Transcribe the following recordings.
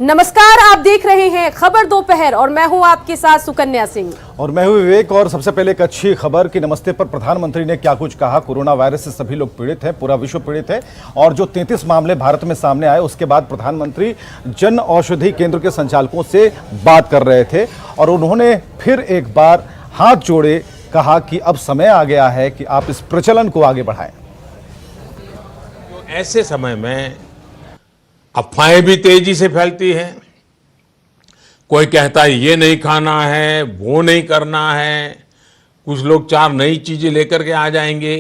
नमस्कार, आप देख रहे हैं खबर दोपहर और मैं हूं आपके साथ सुकन्या सिंह और मैं हूं विवेक। और सबसे पहले एक अच्छी खबर कि नमस्ते पर प्रधानमंत्री ने क्या कुछ कहा। कोरोना वायरस से सभी लोग पीड़ित हैं, पूरा विश्व पीड़ित है और जो 33 मामले भारत में सामने आए उसके बाद प्रधानमंत्री जन औषधि केंद्र के संचालकों से बात कर रहे थे और उन्होंने फिर एक बार हाथ जोड़े, कहा कि अब समय आ गया है कि आप इस प्रचलन को आगे बढ़ाएं। ऐसे समय में अफवाहें भी तेजी से फैलती हैं। कोई कहता है ये नहीं खाना है, वो नहीं करना है। कुछ लोग 4 नई चीजें लेकर के आ जाएंगे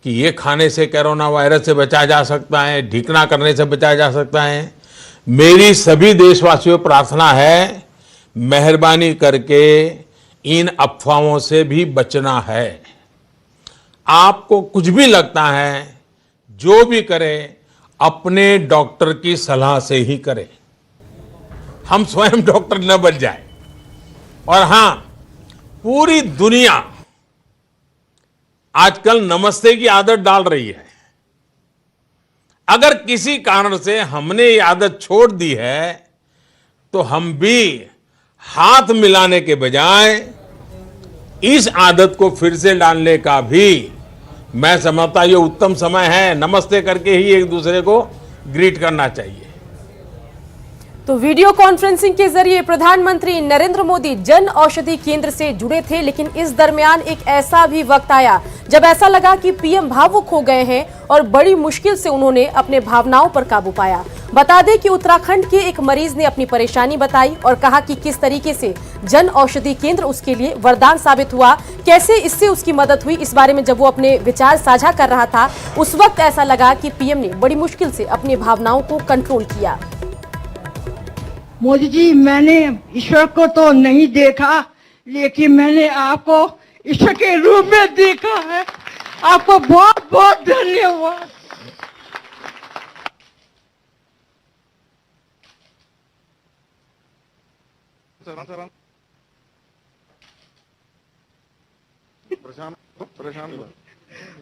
कि ये खाने से कोरोना वायरस से बचा जा सकता है, ढिकना करने से बचा जा सकता है। मेरी सभी देशवासियों प्रार्थना है, मेहरबानी करके इन अफवाहों से भी बचना है। आपको कुछ भी लगता है, जो भी करें अपने डॉक्टर की सलाह से ही करें। हम स्वयं डॉक्टर न बन जाए। और हां, पूरी दुनिया आजकल नमस्ते की आदत डाल रही है। अगर किसी कारण से हमने ये आदत छोड़ दी है तो हम भी हाथ मिलाने के बजाय इस आदत को फिर से डालने का भी मैं समझता ये उत्तम समय है। नमस्ते करके ही एक दूसरे को ग्रीट करना चाहिए। तो वीडियो कॉन्फ्रेंसिंग के जरिए प्रधानमंत्री नरेंद्र मोदी जन औषधि केंद्र से जुड़े थे, लेकिन इस दरमियान एक ऐसा भी वक्त आया जब ऐसा लगा कि पीएम भावुक हो गए हैं और बड़ी मुश्किल से उन्होंने अपने भावनाओं पर काबू पाया। बता दें कि उत्तराखंड के एक मरीज ने अपनी परेशानी बताई और कहा कि किस तरीके से जन औषधि केंद्र उसके लिए वरदान साबित हुआ, कैसे इससे उसकी मदद हुई। इस बारे में जब वो अपने विचार साझा कर रहा था, उस वक्त ऐसा लगा कि पीएम ने बड़ी मुश्किल से अपनी भावनाओं को कंट्रोल किया। मोदी जी, मैंने ईश्वर को तो नहीं देखा, लेकिन मैंने आपको ईश्वर के रूप में देखा है। आपको बहुत बहुत धन्यवाद।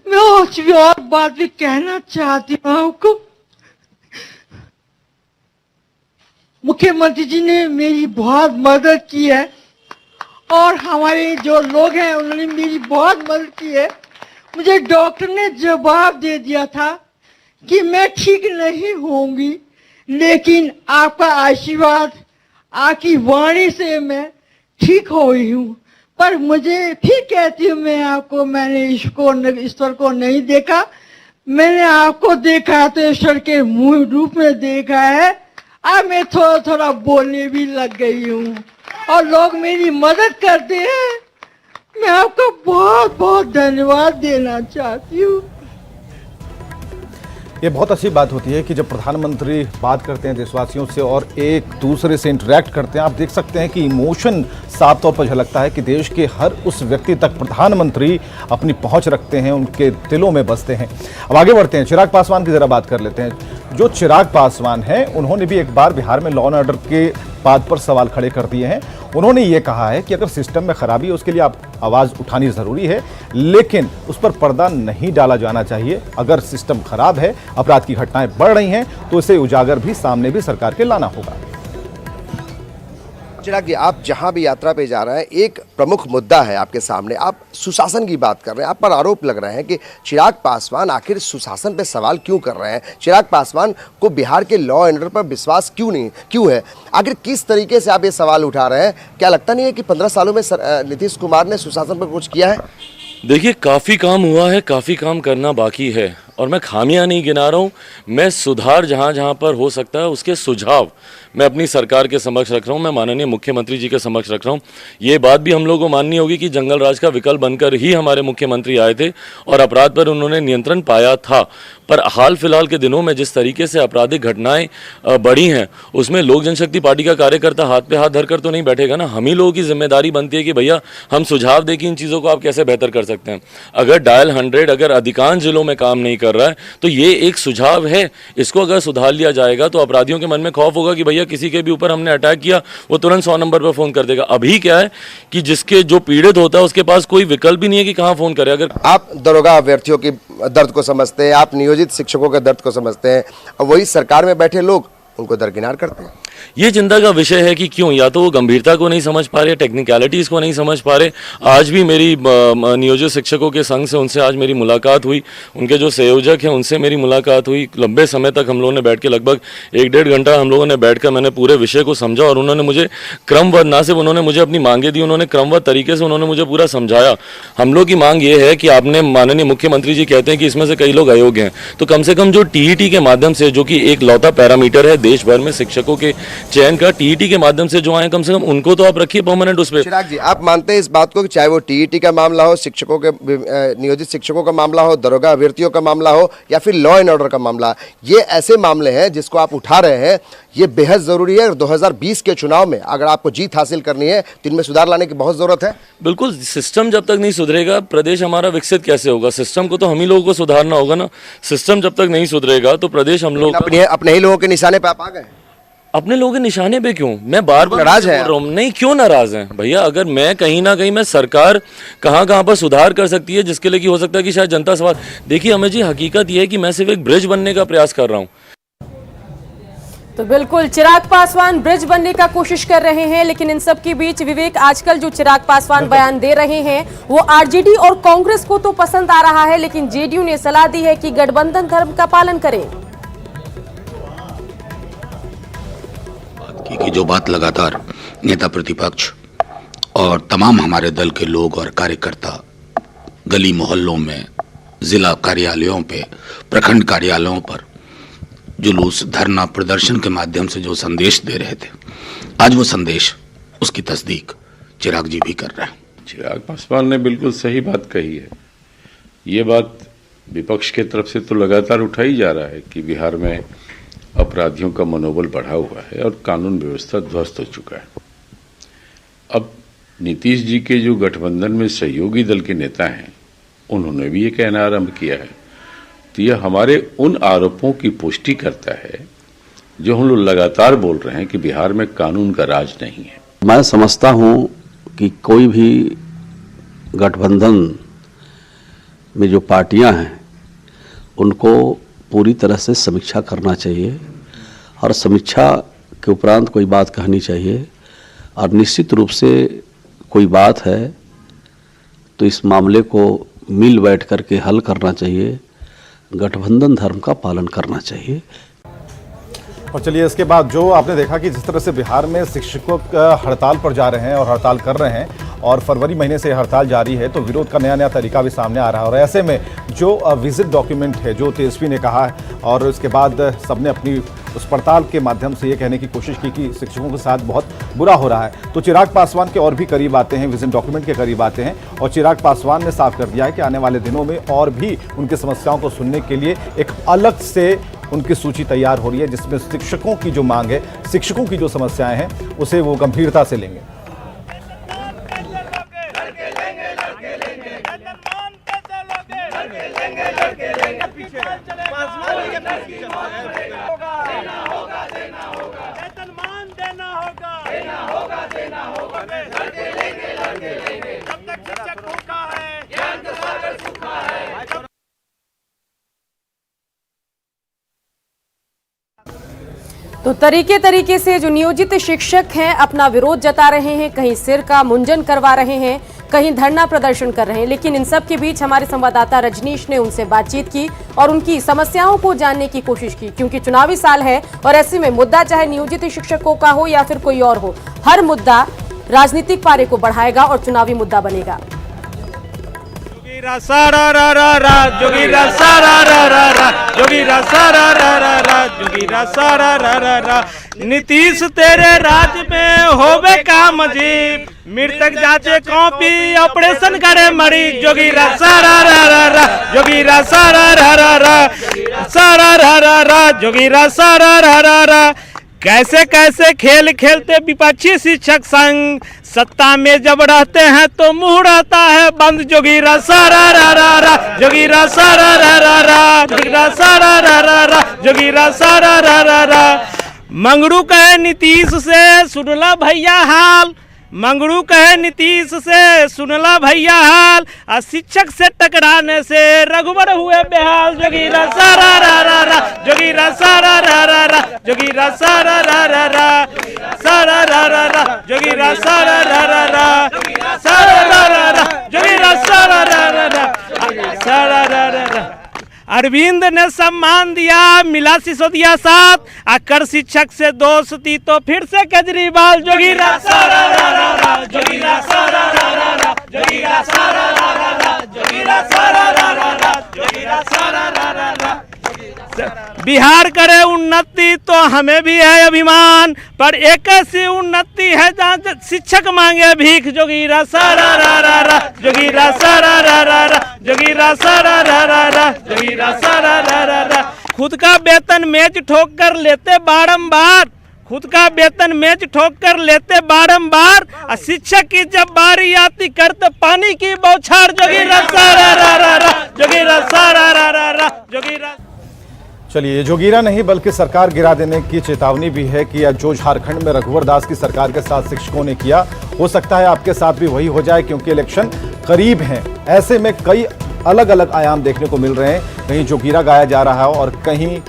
मैं और बात भी कहना चाहती हूँ आपको। मुख्यमंत्री जी ने मेरी बहुत मदद की है और हमारे जो लोग हैं उन्होंने मेरी बहुत मदद की है। मुझे डॉक्टर ने जवाब दे दिया था कि मैं ठीक नहीं होंगी, लेकिन आपका आशीर्वाद, आपकी वाणी से मैं ठीक हो गई हूँ। पर मुझे फिर कहती हूँ मैं आपको, मैंने ईश्वर को नहीं देखा, मैंने आपको देखा तो ईश्वर के मुंह रूप में देखा है। अब मैं थोड़ा थोड़ा बोलने भी लग गई हूँ और लोग मेरी मदद करते हैं। मैं आपको बहुत बहुत धन्यवाद देना चाहती हूँ। ये बहुत अच्छी बात होती है कि जब प्रधानमंत्री बात करते हैं देशवासियों से और एक दूसरे से इंटरेक्ट करते हैं। आप देख सकते हैं कि इमोशन साफ तौर पर झलकता है कि देश के हर उस व्यक्ति तक प्रधानमंत्री अपनी पहुंच रखते हैं, उनके दिलों में बसते हैं। अब आगे बढ़ते हैं, चिराग पासवान की जरा बात कर लेते हैं। जो चिराग पासवान हैं, उन्होंने भी एक बार बिहार में लॉ एंड ऑर्डर के बात पर सवाल खड़े कर दिए हैं। उन्होंने ये कहा है कि अगर सिस्टम में खराबी है उसके लिए आप आवाज़ उठानी ज़रूरी है, लेकिन उस पर पर्दा नहीं डाला जाना चाहिए। अगर सिस्टम खराब है, अपराध की घटनाएं बढ़ रही हैं, तो इसे उजागर भी सामने भी सरकार के लाना होगा। चिराग जी, आप जहां भी यात्रा पे जा रहे हैं, एक प्रमुख मुद्दा है आपके सामने। आप सुशासन की बात कर रहे हैं। आप पर आरोप लग रहे हैं कि चिराग पासवान आखिर सुशासन पे सवाल क्यों कर रहे हैं। चिराग पासवान को बिहार के लॉ एंड ऑर्डर पर विश्वास क्यों है। आखिर किस तरीके से आप ये सवाल उठा रहे हैं। क्या लगता नहीं है कि 15 सालों में नीतीश कुमार ने सुशासन पर कुछ किया है? देखिए, काफ़ी काम हुआ है, काफ़ी काम करना बाकी है और मैं खामियां नहीं गिना रहा हूँ। मैं सुधार जहाँ जहाँ पर हो सकता है उसके सुझाव मैं अपनी सरकार के समक्ष रख रहा हूँ, मैं माननीय मुख्यमंत्री जी के समक्ष रख रहा हूँ। ये बात भी हम लोगों को माननी होगी कि जंगल राज का विकल्प बनकर ही हमारे मुख्यमंत्री आए थे और अपराध पर उन्होंने नियंत्रण पाया था। पर हाल फिलहाल के दिनों में जिस तरीके से आपराधिक घटनाएं बढ़ी हैं, उसमें लोक जनशक्ति पार्टी का कार्यकर्ता हाथ पे हाथ धरकर तो नहीं बैठेगा ना। हम ही लोगों की जिम्मेदारी बनती है कि भैया हम सुझाव दें कि इन चीज़ों को आप कैसे बेहतर कर सकते हैं। अगर डायल 100 अगर अधिकांश जिलों में काम नहीं कर रहा है तो ये एक सुझाव है। इसको अगर सुधार लिया जाएगा तो अपराधियों के मन में खौफ होगा कि भैया किसी के भी ऊपर हमने अटैक किया, वो तुरंत 100 नंबर पर फ़ोन कर देगा। अभी क्या है कि जिसके जो पीड़ित होता है उसके पास कोई विकल्प भी नहीं है कि कहाँ फ़ोन करे। अगर आप दरोगा अभ्यर्थियों की दर्द को समझते हैं, आप नियोजित शिक्षकों के दर्द को समझते हैं, और वही सरकार में बैठे लोग उनको दरकिनार करते हैं। ये चिंता का विषय है कि क्यों, या तो वो गंभीरता को नहीं समझ पा रहे, टेक्निकलिटीज़ को नहीं समझ पा रहे। आज भी मेरी नियोजित शिक्षकों के संघ से उनसे आज मेरी मुलाकात हुई, उनके जो संयोजक हैं उनसे मेरी मुलाकात हुई। लंबे समय तक हम लोगों ने बैठ के लगभग 1-1.5 घंटा हम लोगों ने बैठकर मैंने पूरे विषय को समझा और उन्होंने मुझे क्रमबद्ध, ना सिर्फ उन्होंने मुझे अपनी मांगे दी, उन्होंने क्रमबद्ध तरीके से उन्होंने मुझे पूरा समझाया। हम लोग की मांग ये है कि आपने, माननीय मुख्यमंत्री जी कहते हैं कि इसमें से कई लोग अयोग्य हैं, तो कम से कम जो टीईटी के माध्यम से, जो कि एक लौता पैरामीटर है देश भर में शिक्षकों के चयन का, टीईटी के माध्यम से जो आए कम से कम उनको तो आप रखिए परमानेंट उस पर। चिराग जी, आप मानते हैं इस बात को कि चाहे वो टीईटी का मामला हो, शिक्षकों के नियोजित शिक्षकों का मामला हो, दरोगा अभ्यर्थियों का मामला हो, या फिर लॉ एंड ऑर्डर का मामला, ये ऐसे मामले हैं जिसको आप उठा रहे हैं, ये बेहद जरूरी है। 2020 के चुनाव में अगर आपको जीत हासिल करनी है तो इनमें सुधार लाने की बहुत जरूरत है। बिल्कुल, सिस्टम जब तक नहीं सुधरेगा प्रदेश हमारा विकसित कैसे होगा? सिस्टम को तो हम ही लोगों को सुधारना होगा ना। सिस्टम जब तक नहीं सुधरेगा तो प्रदेश हम लोग अपने ही लोगों के निशाने पे आप आ गए। अपने लोगों के निशाने पे क्यों? मैं बार बार नाराज है बोल रहा हूं, नहीं क्यों नाराज हैं भैया? अगर मैं कहीं ना कहीं, मैं सरकार कहां पर सुधार कर सकती है जिसके लिए कि हो सकता है कि शायद जनता सवाल। देखिए अमित जी, हकीकत यह है कि मैं सिर्फ एक ब्रिज बनने का प्रयास कर रहा हूं। तो बिल्कुल चिराग पासवान ब्रिज बनने का कोशिश कर रहे हैं, लेकिन इन सब के बीच विवेक, आजकल जो चिराग पासवान बयान दे रहे हैं वो आरजेडी और कांग्रेस को तो पसंद आ रहा है, लेकिन जेडीयू ने सलाह दी है कि गठबंधन धर्म का पालन करें। कि जो बात लगातार नेता प्रतिपक्ष और तमाम हमारे दल के लोग और कार्यकर्ता गली मोहल्लों में, जिला कार्यालयों पे, प्रखंड कार्यालयों पर जुलूस, धरना, प्रदर्शन के माध्यम से जो संदेश दे रहे थे, आज वो संदेश, उसकी तस्दीक चिराग जी भी कर रहे हैं। चिराग पासवान ने बिल्कुल सही बात कही है। ये बात विपक्ष के तरफ से तो लगातार उठाई जा रहा है कि बिहार में अपराधियों का मनोबल बढ़ा हुआ है और कानून व्यवस्था ध्वस्त हो चुका है। अब नीतीश जी के जो गठबंधन में सहयोगी दल के नेता हैं, उन्होंने भी ये कहना आरंभ किया है, तो यह हमारे उन आरोपों की पुष्टि करता है जो हम लोग लगातार बोल रहे हैं कि बिहार में कानून का राज नहीं है। मैं समझता हूं कि कोई भी गठबंधन में जो पार्टियां हैं उनको पूरी तरह से समीक्षा करना चाहिए और समीक्षा के उपरांत कोई बात कहनी चाहिए। और निश्चित रूप से कोई बात है तो इस मामले को मिल बैठ करके हल करना चाहिए, गठबंधन धर्म का पालन करना चाहिए। और चलिए, इसके बाद जो आपने देखा कि जिस तरह से बिहार में शिक्षकों हड़ताल पर जा रहे हैं और हड़ताल कर रहे हैं, और फरवरी महीने से हड़ताल जारी है, तो विरोध का नया नया तरीका भी सामने आ रहा है। और ऐसे में जो विजिट डॉक्यूमेंट है, जो तेजस्वी ने कहा है, और उसके बाद सबने अपनी उस पड़ताल के माध्यम से ये कहने की कोशिश की कि शिक्षकों के साथ बहुत बुरा हो रहा है, तो चिराग पासवान के और भी करीब आते हैं, विजन डॉक्यूमेंट के करीब आते हैं। और चिराग पासवान ने साफ कर दिया है कि आने वाले दिनों में और भी उनकी समस्याओं को सुनने के लिए एक अलग से उनकी सूची तैयार हो रही है, जिसमें शिक्षकों की जो मांग है, शिक्षकों की जो समस्याएं हैं, उसे वो गंभीरता से लेंगे। तो तरीके से जो नियोजित शिक्षक हैं अपना विरोध जता रहे हैं, कहीं सिर का मुंडन करवा रहे हैं, कहीं धरना प्रदर्शन कर रहे हैं। लेकिन इन सब के बीच हमारे संवाददाता रजनीश ने उनसे बातचीत की और उनकी समस्याओं को जानने की कोशिश की, क्योंकि चुनावी साल है और ऐसे में मुद्दा चाहे नियोजित शिक्षकों का हो या फिर कोई और हो, हर मुद्दा राजनीतिक पारे को बढ़ाएगा और चुनावी मुद्दा बनेगा। नीतीश तेरे राज्य में होवे काम अजीब, मृतक जांचे कॉपी ऑपरेशन करे मरीज। जोगीरा सारा रा रा रा, जोगीरा सारा रा रा रा, सारा रा रा रा, जोगीरा सारा रा रा रा। कैसे कैसे खेल खेलते विपक्षी शिक्षक संघ, सत्ता में जब रहते हैं तो मुंह रहता है बंद। जोगीरा सारा रा रा रा, जोगीरा सारा रा रा रा, जोगीरा सारा रा रा रा, जोगीरा सारा रा रा रा। मंगरू कहे नीतीश से सुनला भैया हाल, मंगरू कहे नीतीश से सुनला भैया हाल, शिक्षक से टकराने से रघुवर हुए बेहाल। जोगीरा सारा रा रा रा, जोगीरा सारा रा रा रा, जोगीरा सारा रा रा रा, सारा रा रा रा, जोगीरा सारा रा रा रा, सारा रा रा रा, जोगीरा सारा रा रा रा, सारा रा रा रा। अरविंद ने सम्मान दिया, मिला सिसोदिया साथ, आकर शिक्षक से दोस्ती तो फिर से केजरीवाल। जोगीरा सारा रा रा रा, जोगीरा सारा रा रा रा, जोगीरा सारा रा रा रा, जोगीरा सारा रा रा रा, जोगीरा सारा रा रा रा। बिहार करे उन्नति तो हमें भी है अभिमान, पर एक ऐसी उन्नति है जहाँ शिक्षक मांगे भीख। जोगीरा सारा रा रा रा, जोगीरा सारा रा रा रा, जोगीरा सारा रा रा रा, जोगीरा सारा रा रा रा। खुद का वेतन मेज ठोक कर लेते बारंबार, खुद का वेतन मेज ठोक कर लेते बारंबार, शिक्षक की जब बारी आती करते पानी की बौछार। जोगीरा सारा रा रा रा, जोगीरा सारा रा रा रा, जोगीरा। चलिए, जोगीरा नहीं बल्कि सरकार गिरा देने की चेतावनी भी है कि जो झारखंड में रघुवर दास की सरकार के साथ शिक्षकों ने किया, हो सकता है आपके साथ भी वही हो जाए, क्योंकि इलेक्शन करीब हैं। ऐसे में कई अलग अलग आयाम देखने को मिल रहे हैं। कहीं जोगीरा गाया जा रहा है और कहीं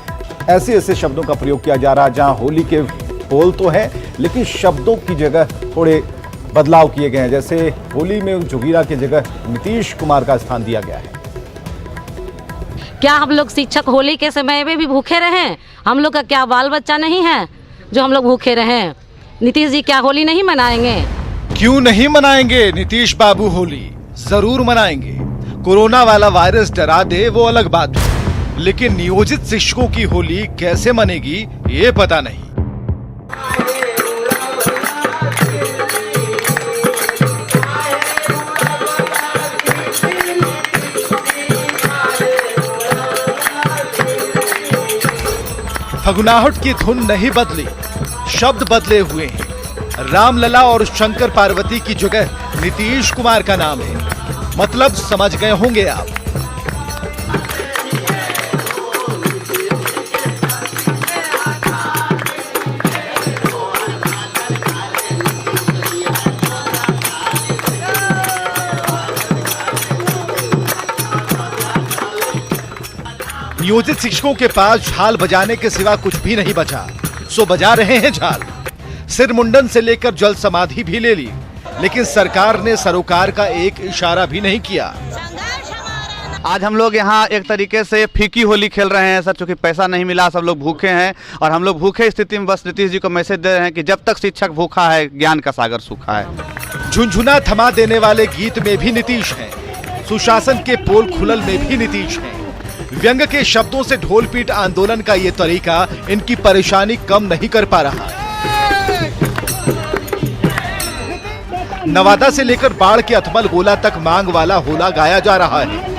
ऐसे ऐसे शब्दों का प्रयोग किया जा रहा है जहां होली के बोल तो हैं लेकिन शब्दों की जगह थोड़े बदलाव किए गए हैं। जैसे होली में जोगीरा की जगह नीतीश कुमार का स्थान दिया गया है। क्या हम लोग शिक्षक होली के समय में भी भूखे रहें? हम लोग का क्या बाल बच्चा नहीं है जो हम लोग भूखे रहें? नीतीश जी क्या होली नहीं मनाएंगे? क्यों नहीं मनाएंगे नीतीश बाबू होली? जरूर मनाएंगे। कोरोना वाला वायरस डरा दे वो अलग बात है, लेकिन नियोजित शिक्षकों की होली कैसे मनेगी ये पता नहीं। फगुनाहट की धुन नहीं बदली, शब्द बदले हुए हैं। रामलला और शंकर पार्वती की जगह नीतीश कुमार का नाम है। मतलब समझ गए होंगे आप। नियोजित शिक्षकों के पास झाल बजाने के सिवा कुछ भी नहीं बचा, सो बजा रहे हैं झाल। सिर मुंडन से लेकर जल समाधि भी ले ली, लेकिन सरकार ने सरोकार का एक इशारा भी नहीं किया। आज हम लोग यहाँ एक तरीके से फीकी होली खेल रहे हैं सर, चूंकि पैसा नहीं मिला, सब लोग भूखे हैं और हम लोग भूखे स्थिति में बस नीतीश जी को मैसेज दे रहे हैं कि जब तक शिक्षक भूखा है ज्ञान का सागर सूखा है। झुनझुना थमा देने वाले गीत में भी नीतीश है, सुशासन के पोल खुलल में भी नीतीश है। व्यंग के शब्दों से ढोल पीट आंदोलन का ये तरीका इनकी परेशानी कम नहीं कर पा रहा। नवादा से लेकर बाढ़ के अथमल गोला तक मांग वाला होला गाया जा रहा है।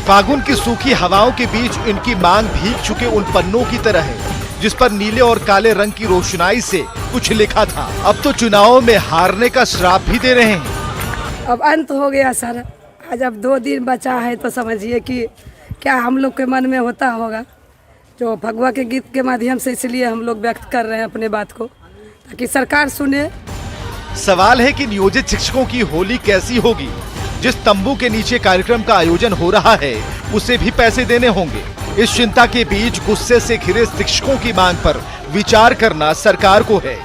फागुन की सूखी हवाओं के बीच इनकी मांग भीग चुके उन पन्नों की तरह है जिस पर नीले और काले रंग की रोशनाई से कुछ लिखा था। अब तो चुनावों में हारने का श्राप भी दे रहे हैं। अब अंत हो गया सर, आज अब 2 दिन बचा है तो समझिए कि क्या हम लोग के मन में होता होगा, जो भगवा के गीत के माध्यम से इसलिए हम लोग व्यक्त कर रहे हैं अपने बात को, ताकि सरकार सुने। सवाल है कि नियोजित शिक्षकों की होली कैसी होगी? जिस तंबू के नीचे कार्यक्रम का आयोजन हो रहा है उसे भी पैसे देने होंगे। इस चिंता के बीच गुस्से से घिरे शिक्षकों की मांग पर विचार करना सरकार को है।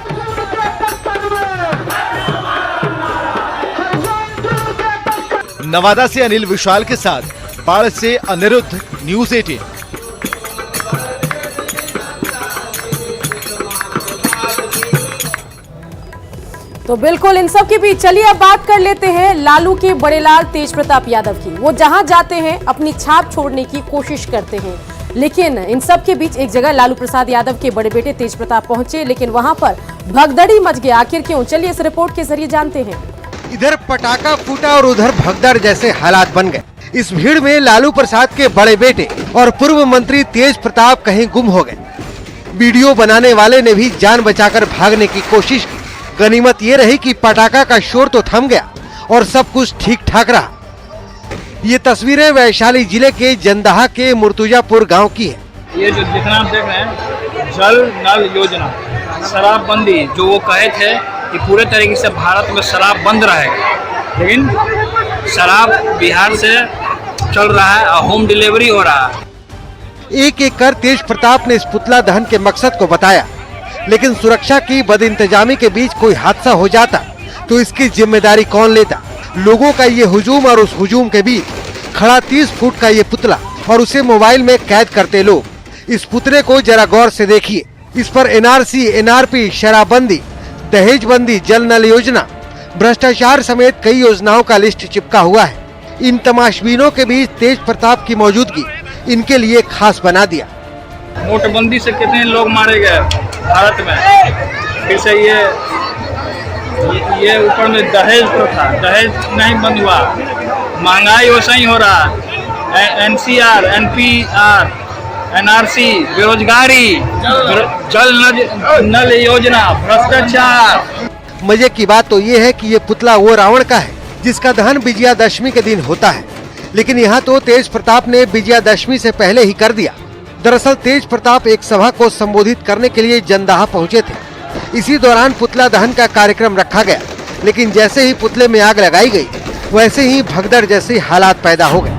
नवादा से अनिल विशाल के साथ बाढ़ से अनिरुद्ध, न्यूज़ 18। तो बिल्कुल इन सब के बीच चलिए अब बात कर लेते हैं लालू के बड़े लाल तेज प्रताप यादव की। वो जहां जाते हैं अपनी छाप छोड़ने की कोशिश करते हैं, लेकिन इन सब के बीच एक जगह लालू प्रसाद यादव के बड़े बेटे तेज प्रताप पहुंचे, लेकिन वहां पर भगदड़ी मच गया। आखिर क्यों? चलिए इस रिपोर्ट के जरिए जानते हैं। इधर पटाखा फूटा और उधर भगदड़ जैसे हालात बन गए। इस भीड़ में लालू प्रसाद के बड़े बेटे और पूर्व मंत्री तेज प्रताप कहीं गुम हो गए। वीडियो बनाने वाले ने भी जान बचाकर भागने की कोशिश की। गनीमत ये रही कि पटाखा का शोर तो थम गया और सब कुछ ठीक ठाक रहा। ये तस्वीरें वैशाली जिले के जंदाहा के मुर्तुजापुर गांव की है। ये जो जितना आप देख रहे हैं जल नल योजना, शराबबंदी, जो वो कहे थे कि पूरे तरीके से भारत में शराब बंद रहेगा, लेकिन शराब बिहार से चल रहा है और होम डिलीवरी हो रहा है। एक एक कर तेज प्रताप ने इस पुतला दहन के मकसद को बताया, लेकिन सुरक्षा की बदइंतजामी के बीच कोई हादसा हो जाता तो इसकी जिम्मेदारी कौन लेता। लोगों का ये हुजूम और उस हुजूम के बीच खड़ा 30 फुट का ये पुतला और उसे मोबाइल में कैद करते लोग। इस पुतले को जरा गौर से देखिए। इस पर एनआरसी, एनआरपी, शराबबंदी, दहेजबंदी, जल नल योजना, भ्रष्टाचार समेत कई योजनाओं का लिस्ट चिपका हुआ है। इन तमाशबीनों के बीच तेज प्रताप की मौजूदगी इनके लिए खास बना दिया। नोटबंदी से कितने लोग मारे गए भारत में, फिर से ये ऊपर में दहेज प्रथा, दहेज नहीं बंद हुआ, महंगाई वैसा ही हो रहा है, एनसीआर, एनपीआर, एनआरसी, बेरोजगारी, जल नल योजना, भ्रष्टाचार। मजे की बात तो ये है कि ये पुतला वो रावण का है जिसका दहन विजयादशमी के दिन होता है, लेकिन यहाँ तो तेज प्रताप ने विजयादशमी से पहले ही कर दिया। दरअसल तेज प्रताप एक सभा को संबोधित करने के लिए जंदाहा पहुँचे थे। इसी दौरान पुतला दहन का कार्यक्रम रखा गया, लेकिन जैसे ही पुतले में आग लगाई गई वैसे ही भगदड़ जैसे हालात पैदा हो गए।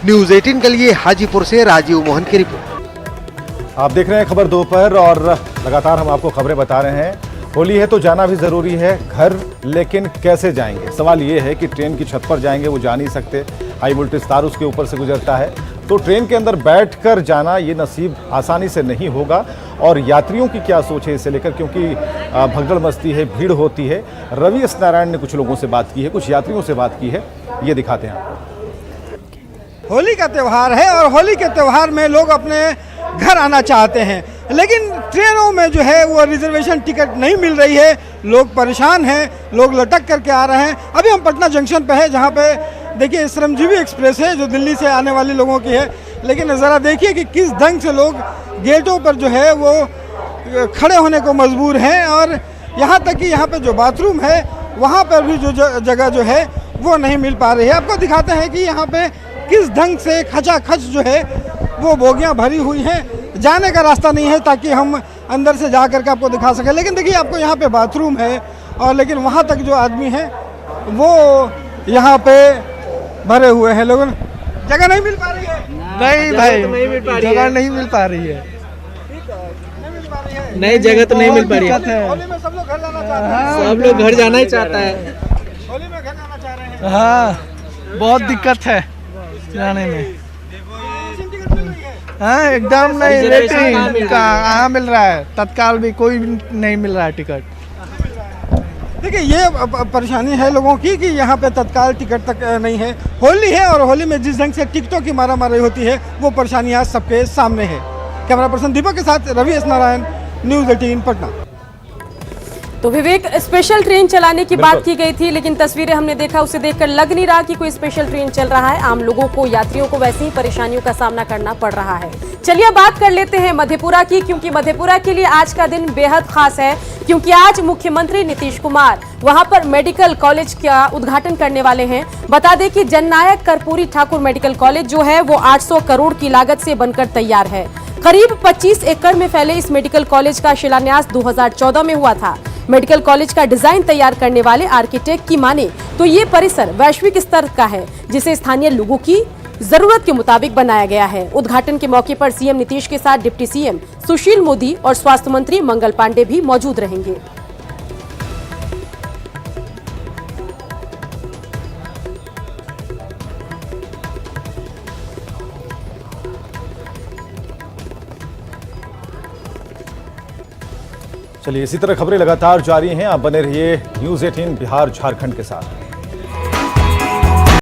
न्यूज़ 18 के लिए हाजीपुर से राजीव मोहन की रिपोर्ट। आप देख रहे हैं खबर दोपहर और लगातार हम आपको खबरें बता रहे हैं। होली है तो जाना भी जरूरी है घर, लेकिन कैसे जाएंगे? सवाल ये है कि ट्रेन की छत पर जाएंगे, वो जा नहीं सकते, हाई वोल्टेज तार उसके ऊपर से गुजरता है, तो ट्रेन के अंदर बैठकर जाना ये नसीब आसानी से नहीं होगा। और यात्रियों की क्या सोच है इसे लेकर, क्योंकि भगदड़ मस्ती है, भीड़ होती है। रवि एस नारायण ने कुछ लोगों से बात की है, कुछ यात्रियों से बात की है, ये दिखाते हैं। होली का त्यौहार है और होली के त्यौहार में लोग अपने घर आना चाहते हैं, लेकिन ट्रेनों में जो है वो रिजर्वेशन टिकट नहीं मिल रही है। लोग परेशान हैं, लोग लटक करके आ रहे हैं। अभी हम पटना जंक्शन पे है, जहाँ पे देखिए श्रमजीवी एक्सप्रेस है जो दिल्ली से आने वाले लोगों की है, लेकिन ज़रा देखिए कि किस ढंग से लोग गेटों पर जो है वो खड़े होने को मजबूर हैं। और यहाँ तक कि यहाँ पे जो बाथरूम है वहाँ पर भी जो जगह जो है वो नहीं मिल पा रही है। आपको दिखाते हैं कि यहाँ पे किस ढंग से खचाखच जो है वो बोगियाँ भरी हुई हैं। जाने का रास्ता नहीं है ताकि हम अंदर से जा करके आपको दिखा सकें, लेकिन देखिए आपको यहाँ पे बाथरूम है और लेकिन वहाँ तक जो आदमी हैं वो यहाँ पे भरे हुए हैं। लोगों जगह नहीं मिल पा रही है। नहीं भाई, जगह नहीं मिल पा रही है। नहीं, जगह तो नहीं मिल पा रही है। होली में सब लोग घर जाना चाहते हैं। सब लोग घर जाना ही चाहता है। होली में घर जाना चाह रहे हैं। हाँ, बहुत दिक्कत है जाने में। हाँ, एकदम नहीं, वेटिंग कहाँ मिल रहा है, तत्काल भी कोई नहीं मिल रहा है टिकट। देखिए ये परेशानी है लोगों की कि यहाँ पे तत्काल टिकट तक नहीं है। होली है और होली में जिस ढंग से टिकटों की मारामारी होती है वो परेशानी आज सबके सामने है। कैमरा पर्सन दीपक के साथ रवि एस नारायण, न्यूज़ 18 पटना। तो विवेक, स्पेशल ट्रेन चलाने की बात की गई थी, लेकिन तस्वीरें हमने देखा, उसे देखकर लग नहीं रहा कि कोई स्पेशल ट्रेन चल रहा है। आम लोगों को, यात्रियों को वैसे ही परेशानियों का सामना करना पड़ रहा है। चलिए बात कर लेते हैं मधेपुरा की, क्योंकि मधेपुरा के लिए आज का दिन बेहद खास है, क्योंकि आज मुख्यमंत्री नीतीश कुमार वहां पर मेडिकल कॉलेज का उद्घाटन करने वाले हैं। बता दें कि जननायक कर्पूरी ठाकुर मेडिकल कॉलेज जो है वो 800 करोड़ की लागत से बनकर तैयार है। करीब 25 एकड़ में फैले इस मेडिकल कॉलेज का शिलान्यास 2014 में हुआ था। मेडिकल कॉलेज का डिजाइन तैयार करने वाले आर्किटेक्ट की माने तो ये परिसर वैश्विक स्तर का है, जिसे स्थानीय लोगों की जरूरत के मुताबिक बनाया गया है। उद्घाटन के मौके पर सीएम नीतीश के साथ डिप्टी सीएम सुशील मोदी और स्वास्थ्य मंत्री मंगल पांडे भी मौजूद रहेंगे। चलिए, इसी तरह खबरें लगातार जारी हैं। आप बने रहिए न्यूज़ 18 बिहार झारखंड के साथ।